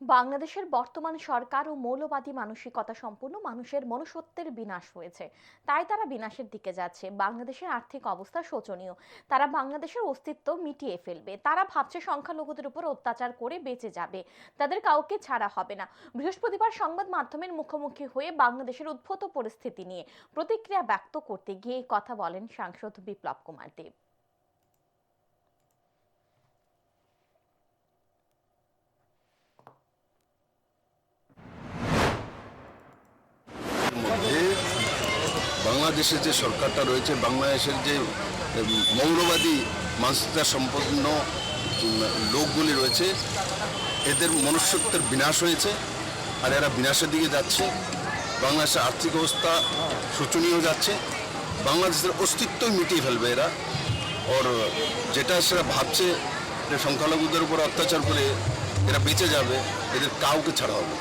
বাংলাদেশের বর্তমান সরকার ও মৌলবাদী মানসিকতা সম্পন্ন মানুষের মনুষ্যত্বের বিনাশ হয়েছে, তাই তারা বিনাশের দিকে যাচ্ছে। বাংলাদেশের আর্থিক অবস্থা শোচনীয়। তারা বাংলাদেশের অস্তিত্ব মিটিয়ে ফেলবে। তারা ভাবছে সংখ্যালঘুদের উপর অত্যাচার করে বেঁচে যাবে, তাদের কাউকে ছাড়া হবে না। বৃহস্পতিবার সংবাদ মাধ্যমের মুখোমুখি হয়ে বাংলাদেশের উদ্ভূত পরিস্থিতি নিয়ে প্রতিক্রিয়া ব্যক্ত করতে গিয়ে এই কথা বলেন সাংসদ বিপ্লব কুমার দেব। বাংলাদেশের যে সরকারটা রয়েছে, বাংলাদেশের যে মৌলবাদী মানসিকতা সম্পন্ন লোকগুলি রয়েছে, এদের মনুষ্যত্বের বিনাশ হয়েছে আর এরা বিনাশের দিকে যাচ্ছে। বাংলাদেশের আর্থিক অবস্থা শোচনীয় যাচ্ছে। বাংলাদেশের অস্তিত্বই মিটিয়ে ফেলবে এরা। ওর যেটা সেটা ভাবছে যে সংখ্যালঘুদের উপর অত্যাচার করে এরা বেঁচে যাবে, এদের কাউকে ছাড়া হবে।